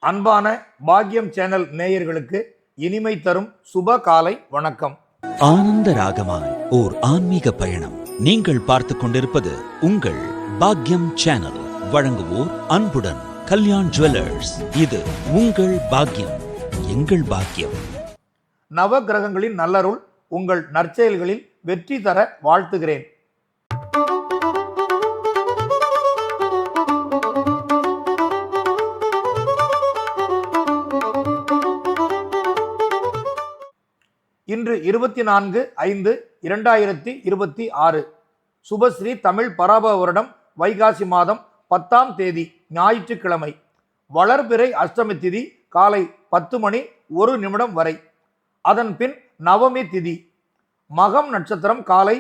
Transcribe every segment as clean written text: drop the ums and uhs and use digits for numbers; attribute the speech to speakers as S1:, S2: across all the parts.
S1: அன்பான பாக்யம் சேனல் நேயர்களுக்கு இனிமை தரும் சுப காலை வணக்கம்.
S2: ஆனந்த ராகமாய் ஓர் ஆன்மீக பயணம். நீங்கள் பார்த்து கொண்டிருப்பது உங்கள் பாக்யம் சேனல். வழங்குவோர் அன்புடன் கல்யாண் ஜுவல்லர்ஸ். இது உங்கள் பாக்யம், எங்கள் பாக்யம்.
S1: நவ கிரகங்களின் நல்லருள் உங்கள் நற்செயல்களில் வெற்றி தர வாழ்த்துகிறேன். இன்று 24/5/2026 சுபஸ்ரீ தமிழ் பராப வருடம் வைகாசி மாதம் 10ஆம் தேதி ஞாயிற்றுக்கிழமை. வளர்பிறை அஷ்டமி திதி காலை 10:01 வரை. அதன் பின் நவமி திதி. மகம் நட்சத்திரம் காலை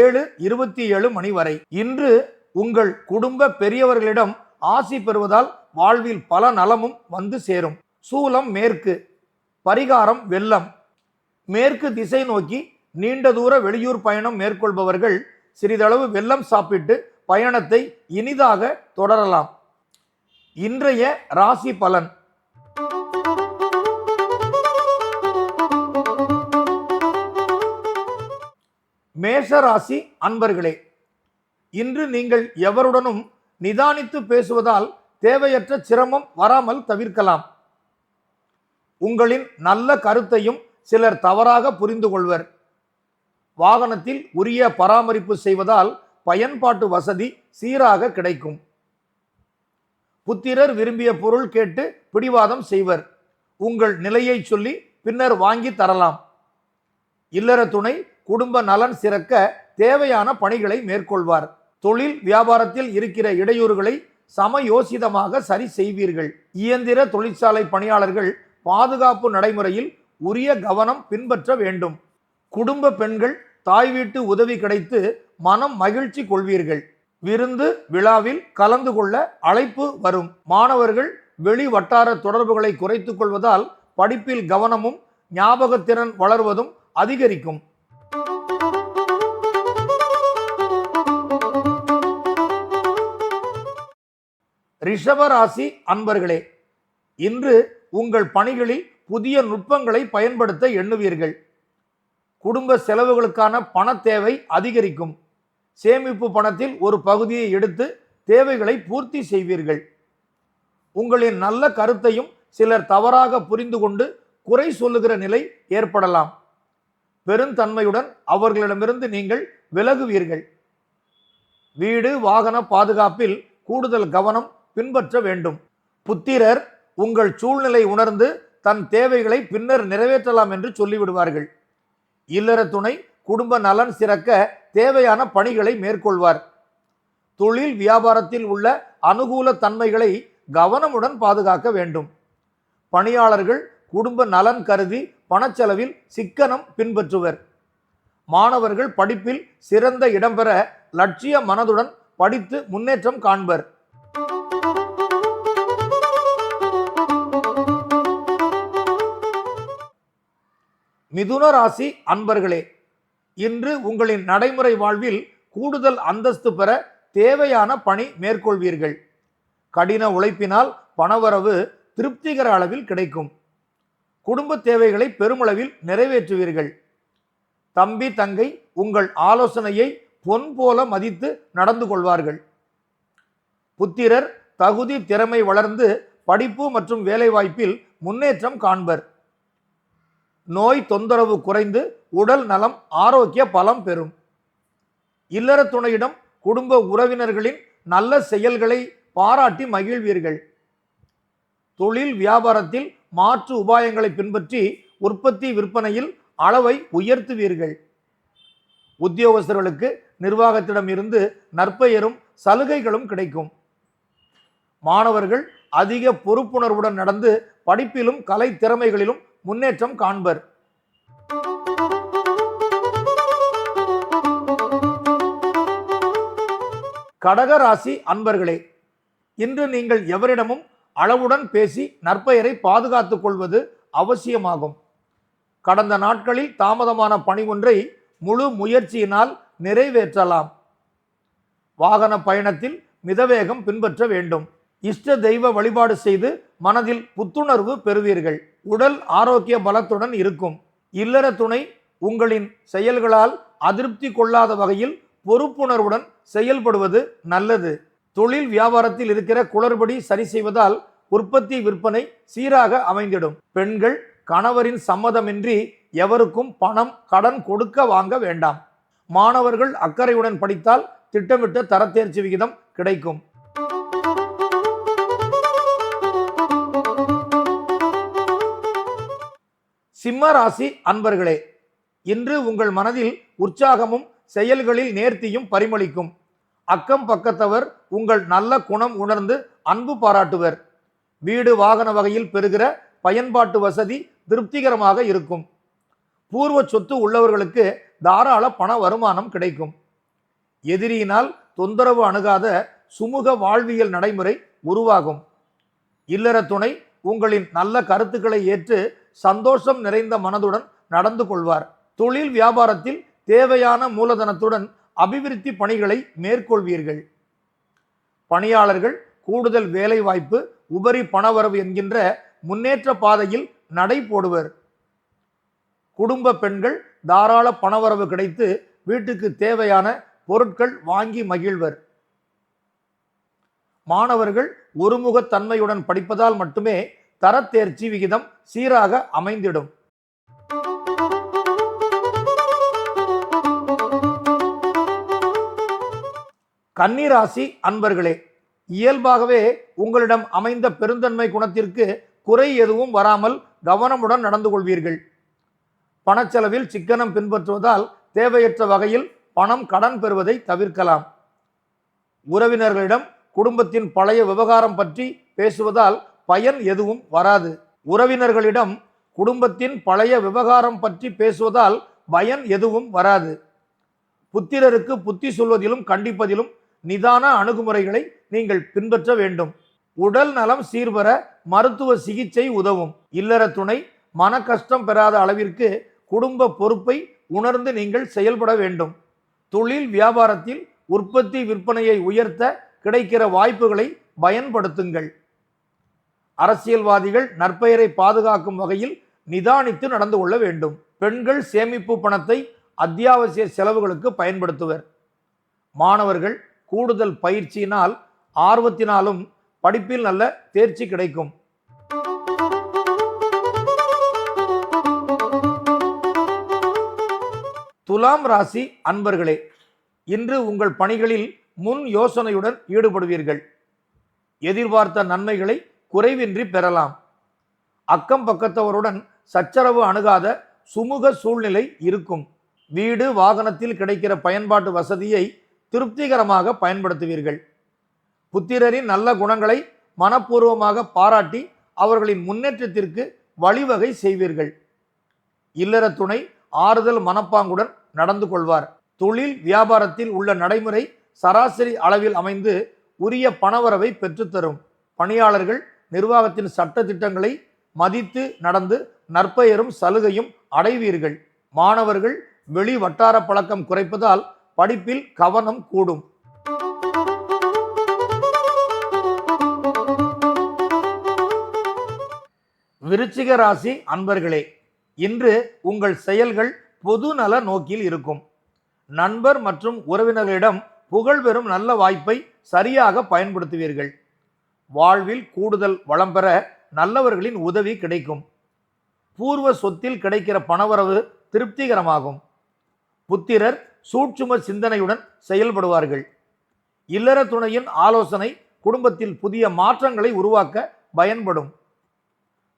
S1: 7:27 வரை. இன்று உங்கள் குடும்ப பெரியவர்களிடம் ஆசி பெறுவதால் வாழ்வில் பல நலமும் வந்து சேரும். சூலம் மேற்கு. பரிகாரம் வெள்ளம். மேற்கு திசை நோக்கி நீண்ட தூர வெளியூர் பயணம் மேற்கொள்பவர்கள் சிறிதளவு வெல்லம் சாப்பிட்டு பயணத்தை இனிதாக தொடரலாம். இன்றைய ராசி பலன். மேஷ ராசி அன்பர்களே, இன்று நீங்கள் எவருடனும் நிதானித்து பேசுவதால் தேவையற்ற சிரமம் வராமல் தவிர்க்கலாம். உங்களின் நல்ல கருத்தையும் சிலர் தவறாக புரிந்து கொள்வர். வாகனத்தில் உரிய பராமரிப்பு செய்வதால் பயன்பாட்டு வசதி சீராக கிடைக்கும். புத்திரர் விரும்பிய பொருள் கேட்டு பிடிவாதம் செய்வர். உங்கள் நிலையை சொல்லி பின்னர் வாங்கி தரலாம். இல்லற துணை குடும்ப நலன் சிறக்க தேவையான பணிகளை மேற்கொள்வார். தொழில் வியாபாரத்தில் இருக்கிற இடையூறுகளை சமயோசிதமாக சரி செய்வீர்கள். இயந்திர தொழிற்சாலை பணியாளர்கள் பாதுகாப்பு நடைமுறையில் உரிய கவனம் பின்பற்ற வேண்டும். குடும்ப பெண்கள் தாய் வீட்டு உதவி கிடைத்து மனம் மகிழ்ச்சி கொள்வீர்கள். விருந்து விழாவில் கலந்து கொள்ள அழைப்பு வரும். மாணவர்கள் வெளி வட்டார தொடர்புகளை குறைத்துக் கொள்வதால் படிப்பில் கவனமும் ஞாபகத்திறன் வளர்வதும் அதிகரிக்கும். ரிஷபராசி அன்பர்களே, இன்று உங்கள் பணிகளில் புதிய நுட்பங்களை பயன்படுத்த எண்ணுவீர்கள். குடும்ப செலவுகளுக்கான பண தேவை அதிகரிக்கும். சேமிப்பு பணத்தில் ஒரு பகுதியை எடுத்து தேவைகளை பூர்த்தி செய்வீர்கள். உங்களின் நல்ல கருத்தையும் சிலர் தவறாக புரிந்து கொண்டு குறை சொல்லுகிற நிலை ஏற்படலாம். பெருந்தன்மையுடன் அவர்களிடமிருந்து நீங்கள் விலகுவீர்கள். வீடு வாகன பாதுகாப்பில் கூடுதல் கவனம் பின்பற்ற வேண்டும். புத்திரர் உங்கள் சூழ்நிலை உணர்ந்து தன் தேவைகளை பின்னர் நிறைவேற்றலாம் என்று சொல்லிவிடுவார்கள். இல்லற துணை குடும்ப நலன் சிறக்க தேவையான பணிகளை மேற்கொள்வார். தொழில் வியாபாரத்தில் உள்ள அனுகூல தன்மைகளை கவனமுடன் பாதுகாக்க வேண்டும். பணியாளர்கள் குடும்ப நலன் கருதி பணச்செலவில் சிக்கனம் பின்பற்றுவர். மாணவர்கள் படிப்பில் சிறந்த இடம்பெற லட்சிய மனதுடன் படித்து முன்னேற்றம் காண்பர். மிதுன ராசி அன்பர்களே, இன்று உங்களின் நடைமுறை வாழ்வில் கூடுதல் அந்தஸ்து பெற தேவையான பணி மேற்கொள்வீர்கள். கடின உழைப்பினால் பணவரவு திருப்திகர அளவில் கிடைக்கும். குடும்ப தேவைகளை பெருமளவில் நிறைவேற்றுவீர்கள். தம்பி தங்கை உங்கள் ஆலோசனையை பொன் போல மதித்து நடந்து கொள்வார்கள். புத்திரர் தகுதி திறமை வளர்ந்து படிப்பு மற்றும் வேலைவாய்ப்பில் முன்னேற்றம் காண்பர். நோய் தொந்தரவு குறைந்து உடல் நலம் ஆரோக்கிய பலம் பெறும். இல்லற துணையிடம் குடும்ப உறவினர்களின் நல்ல செயல்களை பாராட்டி மகிழ்வீர்கள். தொழில் வியாபாரத்தில் மாற்று உபாயங்களை பின்பற்றி உற்பத்தி விற்பனையில் அளவை உயர்த்துவீர்கள். உத்தியோகஸ்தர்களுக்கு நிர்வாகத்திடம் இருந்து நற்பெயரும் சலுகைகளும் கிடைக்கும். மாணவர்கள் அதிக பொறுப்புணர்வுடன் நடந்து படிப்பிலும் கலை திறமைகளிலும் முன்னேற்றம் காண்பர். கடகராசி அன்பர்களே, இன்று நீங்கள் எவரிடமும் அளவுடன் பேசி நற்பெயரை பாதுகாத்துக் கொள்வது அவசியமாகும். கடந்த நாட்களில் தாமதமான பணி ஒன்றை முழு முயற்சியினால் நிறைவேற்றலாம். வாகன பயணத்தில் மிதவேகம் பின்பற்ற வேண்டும். இஷ்ட தெய்வ வழிபாடு செய்து மனதில் புத்துணர்வு பெறுவீர்கள். உடல் ஆரோக்கிய பலத்துடன் இருக்கும். இல்லற துணை உங்களின் செயல்களால் அதிருப்தி கொள்ளாத வகையில் பொறுப்புணர்வுடன் செயல்படுவது நல்லது. தொழில் வியாபாரத்தில் இருக்கிற குளறுபடி சரி செய்வதால் உற்பத்தி விற்பனை சீராக அமைந்திடும். பெண்கள் கணவரின் சம்மதமின்றி எவருக்கும் பணம் கடன் கொடுக்க வாங்க வேண்டாம். மாணவர்கள் அக்கறையுடன் படித்தால் திட்டமிட்ட தரத்தேர்ச்சி விகிதம் கிடைக்கும். சிம்ம ராசி அன்பர்களே, இன்று உங்கள் மனதில் உற்சாகமும் செயல்களில் நேர்த்தியும் பரிமளிக்கும். அக்கம் பக்கத்தவர் உங்கள் நல்ல குணம் உணர்ந்து அன்பு பாராட்டுவர். வீடு வாகன வகையில் பெறுகிற பயன்பாட்டு வசதி திருப்திகரமாக இருக்கும். பூர்வ சொத்து உள்ளவர்களுக்கு தாராள பண வருமானம் கிடைக்கும். எதிரியினால் தொந்தரவு அணுகாத சுமூக வாழ்வியல் நடைமுறை உருவாகும். இல்லற துணை உங்களின் நல்ல கருத்துக்களை ஏற்று சந்தோஷம் நிறைந்த மனதுடன் நடந்து கொள்வார். தொழில் வியாபாரத்தில் தேவையான மூலதனத்துடன் அபிவிருத்தி பணிகளை மேற்கொள்வீர்கள். பணியாளர்கள் கூடுதல் வேலை வாய்ப்பு, உபரி பணவரவு என்கின்ற முன்னேற்ற பாதையில் நடை போடுவர். குடும்ப பெண்கள் தாராள பணவரவு கிடைத்து வீட்டுக்கு தேவையான பொருட்கள் வாங்கி மகிழ்வர். மாணவர்கள் ஒருமுகத்தன்மையுடன் படிப்பதால் மட்டுமே தரத்தேர்ச்சி விகிதம் சீராக அமைந்திடும். கன்னிராசி அன்பர்களே, இயல்பாகவே உங்களிடம் அமைந்த பெருந்தன்மை குணத்திற்கு குறை எதுவும் வராமல் கவனமுடன் நடந்து கொள்வீர்கள். பணச்செலவில் சிக்கனம் பின்பற்றுவதால் தேவையற்ற வகையில் பணம் கடன் பெறுவதை தவிர்க்கலாம். உறவினர்களிடம் குடும்பத்தின் பழைய விவகாரம் பற்றி பேசுவதால் பயன் எதுவும் வராது. உறவினர்களிடம் குடும்பத்தின் பழைய விவகாரம் பற்றி பேசுவதால் பயன் எதுவும் வராது. புத்திரருக்கு புத்தி சொல்வதிலும் கண்டிப்பதிலும் நிதான அணுகுமுறைகளை நீங்கள் பின்பற்ற வேண்டும். உடல் நலம் சீர்பெற மருத்துவ சிகிச்சை உதவும். இல்லற துணை மன கஷ்டம் பெறாத அளவிற்கு குடும்ப பொறுப்பை உணர்ந்து நீங்கள் செயல்பட வேண்டும். தொழில் வியாபாரத்தில் உற்பத்தி விற்பனையை உயர்த்த கிடைக்கிற வாய்ப்புகளை பயன்படுத்துங்கள். அரசியல்வாதிகள் நற்பெயரை பாதுகாக்கும் வகையில் நிதானித்து நடந்து கொள்ள வேண்டும். பெண்கள் சேமிப்பு பணத்தை அத்தியாவசிய செலவுகளுக்கு பயன்படுத்துவர். மாணவர்கள் கூடுதல் பயிற்சியினால் ஆர்வத்தினாலும் படிப்பில் நல்ல தேர்ச்சி கிடைக்கும். துலாம் ராசி அன்பர்களே, இன்று உங்கள் பணிகளில் முன் யோசனையுடன் ஈடுபடுவீர்கள். எதிர்பார்த்த நன்மைகளை குறைவின்றி பெறலாம். அக்கம் பக்கத்தவருடன் சச்சரவு அணுகாத சுமூக சூழ்நிலை இருக்கும். வீடு வாகனத்தில் கிடைக்கிற பயன்பாட்டு வசதியை திருப்திகரமாக பயன்படுத்துவீர்கள். புத்திரரின் நல்ல குணங்களை மனப்பூர்வமாக பாராட்டி அவர்களின் முன்னேற்றத்திற்கு வழிவகை செய்வீர்கள். இல்லற துணை ஆறுதல் மனப்பாங்குடன் நடந்து கொள்வார். தொழில் வியாபாரத்தில் உள்ள நடைமுறை சராசரி அளவில் அமைந்து உரிய பணவரவை பெற்றுத்தரும். பணியாளர்கள் நிர்வாகத்தின் சட்ட திட்டங்களை மதித்து நடந்து நற்பெயரும் சலுகையும் அடைவீர்கள். மாணவர்கள் வெளி வட்டார பழக்கம் குறைப்பதால் படிப்பில் கவனம் கூடும். விருச்சிக ராசி அன்பர்களே, இன்று உங்கள் செயல்கள் பொது நல நோக்கில் இருக்கும். நண்பர் மற்றும் உறவினர்களிடம் புகழ் பெறும் நல்ல வாய்ப்பை சரியாக பயன்படுத்துவீர்கள். வாழ்வில் கூடுதல் வளம் பெற நல்லவர்களின் உதவி கிடைக்கும். பூர்வ சொத்தில் கிடைக்கிற பணவரவு திருப்திகரமாகும். புத்திரர் சூட்சும சிந்தனையுடன் செயல்படுவார்கள். இல்லற துணையின் ஆலோசனை குடும்பத்தில் புதிய மாற்றங்களை உருவாக்க பயன்படும்.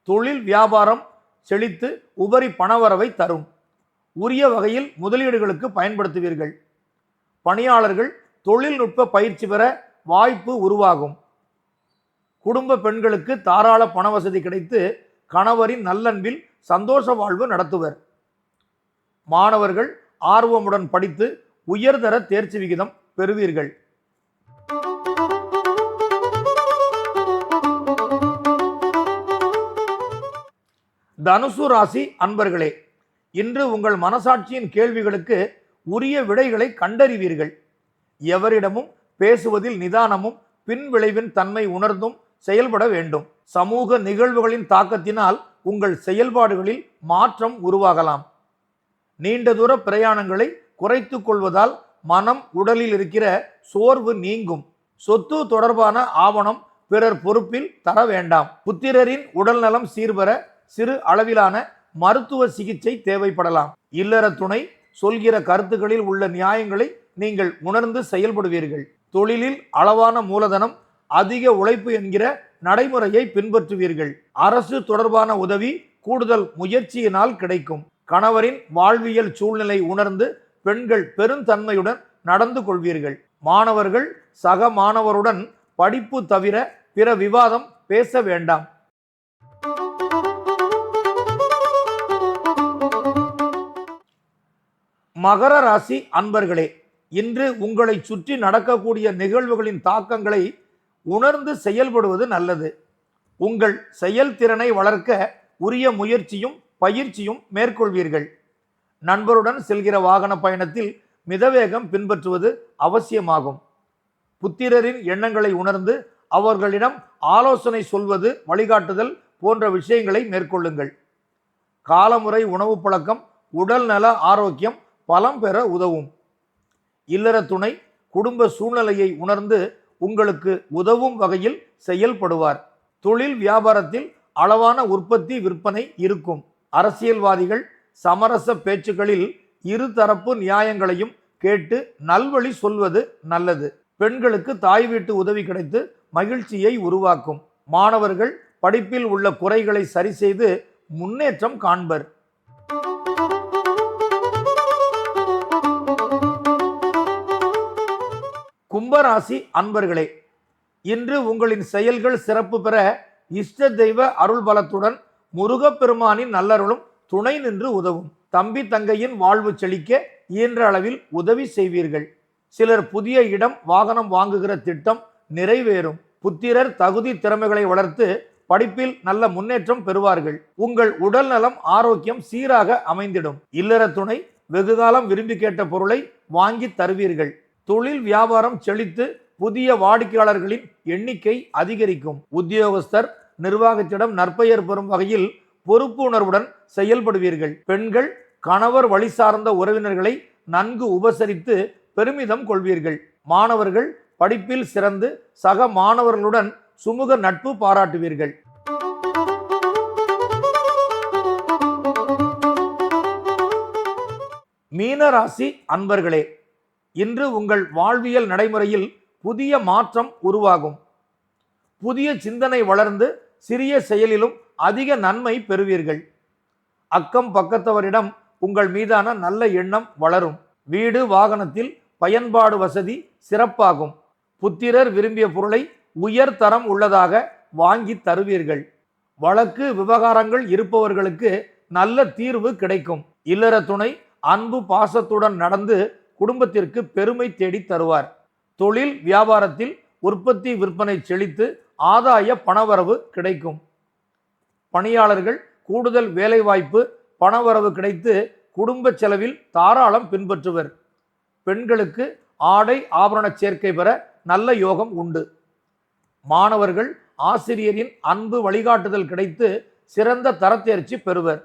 S1: தொழில் வியாபாரம் செழித்து உபரி பணவரவை தரும். உரிய வகையில் முதலீடுகளுக்கு பயன்படுத்துவீர்கள். பணியாளர்கள் தொழில்நுட்ப பயிற்சி பெற வாய்ப்பு உருவாகும். குடும்ப பெண்களுக்கு தாராள பண வசதி கிடைத்து கணவரின் நல்லன்பில் சந்தோஷ வாழ்வு நடத்துவர். மாணவர்கள் ஆர்வமுடன் படித்து உயர்தர தேர்ச்சி விகிதம் பெறுவீர்கள். தனுசு ராசி அன்பர்களே, இன்று உங்கள் மனசாட்சியின் கேள்விகளுக்கு உரிய விடைகளை கண்டறிவீர்கள். எவரிடமும் பேசுவதில் நிதானமும் பின்விளைவின் தன்மை உணர்ந்தும் செயல்பட வேண்டும். சமூக நிகழ்வுகளின் தாக்கத்தினால் உங்கள் செயல்பாடுகளில் மாற்றம் உருவாகலாம். நீண்ட தூர பிரயாணங்களை குறைத்துக் கொள்வதால் மனம் உடலில் இருக்கிற சோர்வு நீங்கும். சொத்து தொடர்பான ஆவணம் பிறர் பொறுப்பில் தர வேண்டாம். புத்திரரின் உடல் நலம் சீர்பெற சிறு அளவிலான மருத்துவ சிகிச்சை தேவைப்படலாம். இல்லற துணை சொல்கிற கருத்துக்களில் உள்ள நியாயங்களை நீங்கள் உணர்ந்து செயல்படுவீர்கள். தொழிலில் அளவான மூலதனம், அதிக உழைப்பு என்கிற நடைமுறையை பின்பற்றுவீர்கள். அரசு தொடர்பான உதவி கூடுதல் முயற்சியினால் கிடைக்கும். கணவரின் வாழ்வியல் சூழ்நிலை உணர்ந்து பெண்கள் பெருந்தன்மையுடன் நடந்து கொள்வீர்கள். மாணவர்கள் சக மாணவருடன் படிப்பு தவிர பிற விவாதம் பேச வேண்டாம். மகர ராசி அன்பர்களே, இன்று உங்களை சுற்றி நடக்கக்கூடிய நிகழ்வுகளின் தாக்கங்களை உணர்ந்து செயல்படுவது நல்லது. உங்கள் செயல்திறனை வளர்க்க உரிய முயற்சியும் பயிற்சியும் மேற்கொள்வீர்கள். நண்பருடன் செல்கிற வாகன பயணத்தில் மிதவேகம் பின்பற்றுவது அவசியமாகும். புத்திரரின் எண்ணங்களை உணர்ந்து அவர்களிடம் ஆலோசனை சொல்வது, வழிகாட்டுதல் போன்ற விஷயங்களை மேற்கொள்ளுங்கள். காலமுறை உணவு பழக்கம் உடல் நல ஆரோக்கியம் பலம் பெற உதவும். இல்லற துணை குடும்ப சூழ்நிலையை உணர்ந்து உங்களுக்கு உதவும் வகையில் செயல்படுவார். தொழில் வியாபாரத்தில் அளவான உற்பத்தி விற்பனை இருக்கும். அரசியல்வாதிகள் சமரச பேச்சுக்களில் இருதரப்பு நியாயங்களையும் கேட்டு நல்வழி சொல்வது நல்லது. பெண்களுக்கு தாய் வீட்டு உதவி கிடைத்து மகிழ்ச்சியை உருவாக்கும். மாணவர்கள் படிப்பில் உள்ள குறைகளை சரி செய்து முன்னேற்றம் காண்பர். கும்பராசி அன்பர்களே, இன்று உங்களின் செயல்கள் சிறப்பு பெற இஷ்ட தெய்வ அருள் பலத்துடன் முருகப்பெருமானின் நல்லருளும் துணை நின்று உதவும். தம்பி தங்கையின் வாழ்வு செழிக்க இயன்ற அளவில் உதவி செய்வீர்கள். சிலர் புதிய இடம் வாகனம் வாங்குகிற திட்டம் நிறைவேறும். புத்திரர் தகுதி திறமைகளை வளர்த்து படிப்பில் நல்ல முன்னேற்றம் பெறுவார்கள். உங்கள் உடல் நலம் ஆரோக்கியம் சீராக அமைந்திடும். இல்லற துணை வெகுகாலம் விரும்பி கேட்ட பொருளை வாங்கி தருவீர்கள். தொழில் வியாபாரம் செழித்து புதிய வாடிக்கையாளர்களின் எண்ணிக்கை அதிகரிக்கும். உத்தியோகஸ்தர் நிர்வாகத்திடம் நற்பெயர் பெறும் வகையில் பொறுப்பு உணர்வுடன் செயல்படுவீர்கள். பெண்கள் கணவர் வழி சார்ந்த உறவினர்களை நன்கு உபசரித்து பெருமிதம் கொள்வீர்கள். மாணவர்கள் படிப்பில் சிறந்து சக மாணவர்களுடன் சுமூக நட்பு பாராட்டுவீர்கள். மீனராசி அன்பர்களே, இன்று உங்கள் வாழ்வியல் நடைமுறையில் புதிய மாற்றம் உருவாகும். புதிய சிந்தனை வளர்ந்து சிறிய செயலிலும் அதிக நன்மை பெறுவீர்கள். அக்கம் பக்கத்தவரிடம் உங்கள் மீதான நல்ல எண்ணம் வளரும். வீடு வாகனத்தில் பயன்பாடு வசதி சிறப்பாகும். புத்திரர் விரும்பிய பொருளை உயர் தரம் உள்ளதாக வாங்கி தருவீர்கள். வழக்கு விவகாரங்கள் இருப்பவர்களுக்கு நல்ல தீர்வு கிடைக்கும். இல்லற துணை அன்பு பாசத்துடன் நடந்து குடும்பத்திற்கு பெருமை தேடி தருவார். தொழில் வியாபாரத்தில் உற்பத்தி விற்பனை செழித்து ஆதாய பணவரவு கிடைக்கும். பணியாளர்கள் கூடுதல் வேலைவாய்ப்பு பணவரவு கிடைத்து குடும்ப செலவில் தாராளம் பின்பற்றுவர். பெண்களுக்கு ஆடை ஆபரண சேர்க்கை பெற நல்ல யோகம் உண்டு. மாணவர்கள் ஆசிரியரின் அன்பு வழிகாட்டுதல் கிடைத்து சிறந்த தரத்தேர்ச்சி பெறுவர்.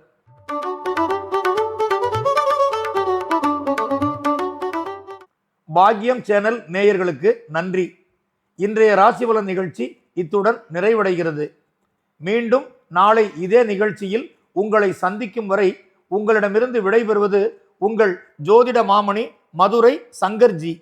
S1: பாக்யம் சேனல் நேயர்களுக்கு நன்றி. இன்றைய ராசிபலன் நிகழ்ச்சி இத்துடன் நிறைவடைகிறது. மீண்டும் நாளை இதே நிகழ்ச்சியில் உங்களை சந்திக்கும் வரை உங்களிடமிருந்து விடைபெறுவது உங்கள் ஜோதிட மாமணி மதுரை சங்கர்ஜி.